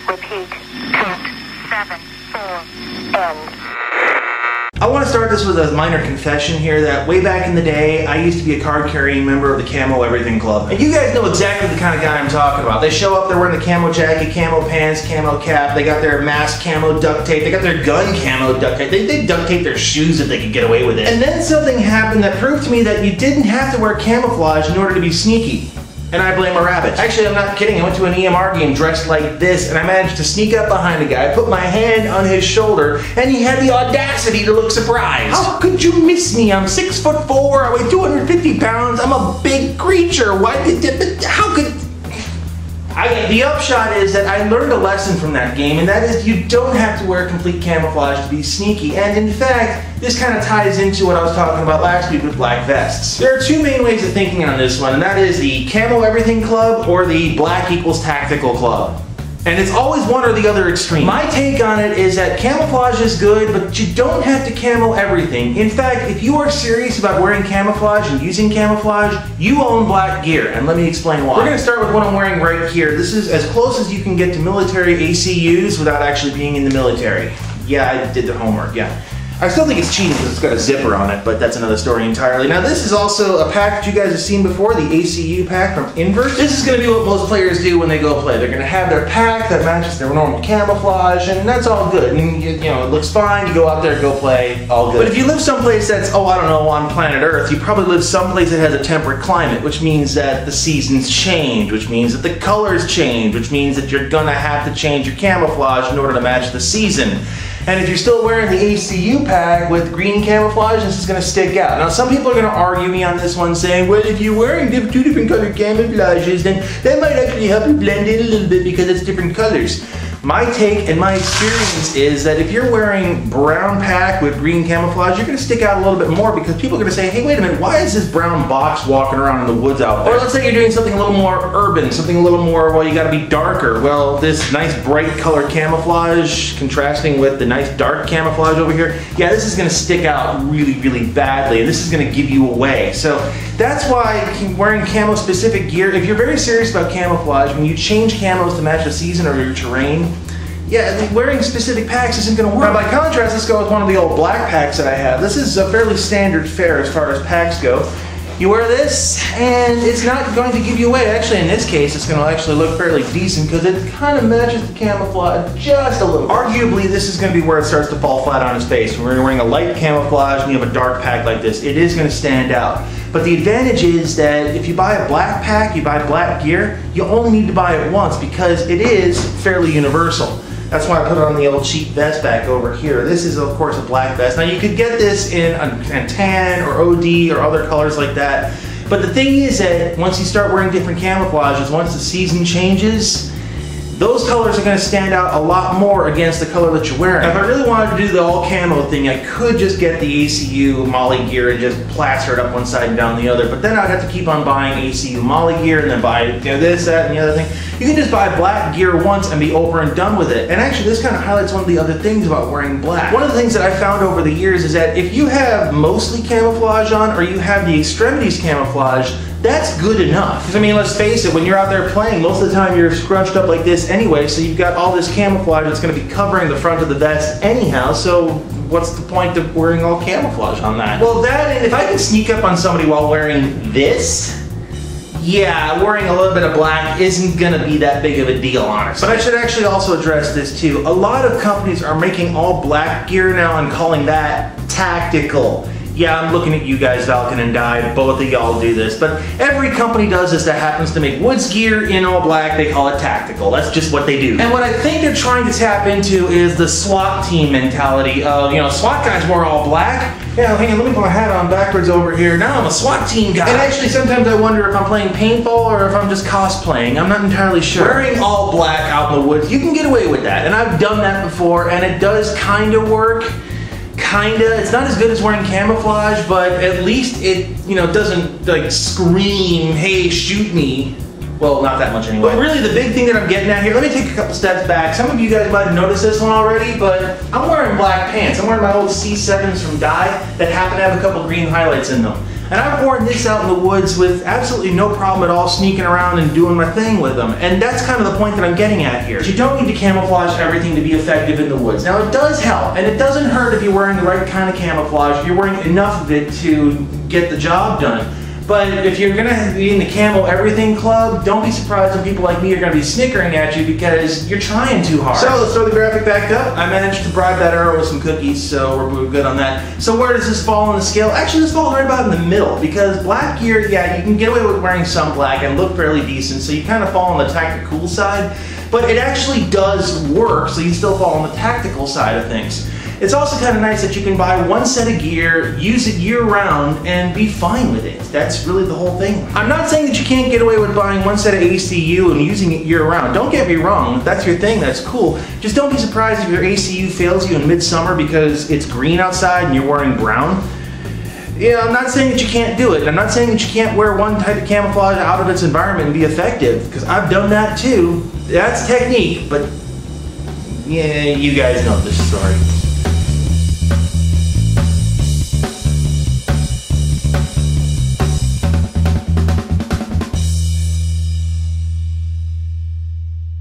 Repeat. Count 7, 4, end. I want to start this with a minor confession here that way back in the day, I used to be a card-carrying member of the Camo Everything Club. And you guys know exactly the kind of guy I'm talking about. They show up, they're wearing the camo jacket, camo pants, camo cap, they got their mask camo duct tape, they got their gun camo duct tape, they duct tape their shoes if they could get away with it. And then something happened that proved to me that you didn't have to wear camouflage in order to be sneaky. And I blame a rabbit. Actually, I'm not kidding. I went to an EMR game dressed like this, and I managed to sneak up behind a guy, put my hand on his shoulder, and he had the audacity to look surprised. How could you miss me? I'm 6'4", I weigh 250 pounds, I'm a big creature. How could... The upshot is that I learned a lesson from that game, and that is you don't have to wear complete camouflage to be sneaky. And in fact, this kind of ties into what I was talking about last week with black vests. There are two main ways of thinking on this one, and that is the Camo Everything Club or the Black equals Tactical Club. And it's always one or the other extreme. My take on it is that camouflage is good, but you don't have to camo everything. In fact, if you are serious about wearing camouflage and using camouflage, you own black gear, and let me explain why. We're going to start with what I'm wearing right here. This is as close as you can get to military ACUs without actually being in the military. Yeah, I did the homework, yeah. I still think it's cheating because it's got a zipper on it, but that's another story entirely. Now this is also a pack that you guys have seen before, the ACU pack from Inverse. This is going to be what most players do when they go play. They're going to have their pack that matches their normal camouflage, and that's all good. And you know, it looks fine, you go out there, go play, all good. But if you live someplace that's, oh, I don't know, on planet Earth, you probably live someplace that has a temperate climate, which means that the seasons change, which means that the colors change, which means that you're going to have to change your camouflage in order to match the season. And if you're still wearing the ACU pack with green camouflage, this is going to stick out. Now, some people are going to argue me on this one saying, well, if you're wearing two different colored camouflages, then that might actually help you blend in a little bit because it's different colors. My take and my experience is that if you're wearing brown pack with green camouflage, you're going to stick out a little bit more because people are going to say, hey, wait a minute, why is this brown box walking around in the woods out there? Or let's say you're doing something a little more urban, something a little more, well, you got to be darker. Well, this nice bright colored camouflage contrasting with the nice dark camouflage over here, yeah, this is going to stick out really, really badly, and this is going to give you away. So that's why wearing camo specific gear, if you're very serious about camouflage, when you change camos to match the season or your terrain, yeah, wearing specific packs isn't going to work. Now, by contrast, let's go with one of the old black packs that I have. This is a fairly standard fare as far as packs go. You wear this, and it's not going to give you away. Actually, in this case, it's going to actually look fairly decent because it kind of matches the camouflage just a little. Arguably, this is going to be where it starts to fall flat on its face. When you're wearing a light camouflage and you have a dark pack like this, it is going to stand out. But the advantage is that if you buy a black pack, you buy black gear, you only need to buy it once because it is fairly universal. That's why I put on the old cheap vest back over here. This is, of course, a black vest. Now, you could get this in a tan or OD or other colors like that. But the thing is that once you start wearing different camouflages, once the season changes, those colors are going to stand out a lot more against the color that you're wearing. Now, if I really wanted to do the all camo thing, I could just get the ACU Molly gear and just plaster it up one side and down the other, but then I'd have to keep on buying ACU Molly gear and then buy this, that, and the other thing. You can just buy black gear once and be over and done with it. And actually, this kind of highlights one of the other things about wearing black. One of the things that I found over the years is that if you have mostly camouflage on or you have the extremities camouflage, that's good enough. Because I mean, let's face it, when you're out there playing, most of the time you're scrunched up like this anyway, so you've got all this camouflage that's going to be covering the front of the vest anyhow, so what's the point of wearing all camouflage on that? Well, that, if I can sneak up on somebody while wearing this, yeah, wearing a little bit of black isn't going to be that big of a deal, honestly. But I should actually also address this too. A lot of companies are making all black gear now and calling that tactical. Yeah, I'm looking at you guys, Valken and Dive. Both of y'all do this. But every company does this that happens to make woods gear in all black. They call it tactical. That's just what they do. And what I think they're trying to tap into is the SWAT team mentality of, you know, SWAT guys wear all black. Yeah, hang on, let me put my hat on backwards over here. Now I'm a SWAT team guy. And actually, sometimes I wonder if I'm playing paintball or if I'm just cosplaying. I'm not entirely sure. Wearing all black out in the woods, you can get away with that. And I've done that before, and it does kind of work. Kinda. It's not as good as wearing camouflage, but at least it, you know, doesn't like scream, hey, shoot me. Well, not that much anyway. But really the big thing that I'm getting at here, let me take a couple steps back. Some of you guys might have noticed this one already, but I'm wearing black pants. I'm wearing my old C7s from Dye that happen to have a couple green highlights in them. And I've worn this out in the woods with absolutely no problem at all, sneaking around and doing my thing with them. And that's kind of the point that I'm getting at here. You don't need to camouflage everything to be effective in the woods. Now it does help, and it doesn't hurt if you're wearing the right kind of camouflage, if you're wearing enough of it to get the job done. But if you're gonna be in the camo everything club, don't be surprised when people like me are gonna be snickering at you because you're trying too hard. So let's throw the graphic back up. I managed to bribe that arrow with some cookies, so we're good on that. So where does this fall on the scale? Actually, this falls right about in the middle, because black gear, yeah, you can get away with wearing some black and look fairly decent, so you kind of fall on the tactical side, but it actually does work, so you still fall on the tactical side of things. It's also kind of nice that you can buy one set of gear, use it year-round, and be fine with it. That's really the whole thing. I'm not saying that you can't get away with buying one set of ACU and using it year-round. Don't get me wrong, if that's your thing, that's cool. Just don't be surprised if your ACU fails you in midsummer because it's green outside and you're wearing brown. Yeah, I'm not saying that you can't do it. I'm not saying that you can't wear one type of camouflage out of its environment and be effective, because I've done that too. That's technique, but yeah, you guys know the story.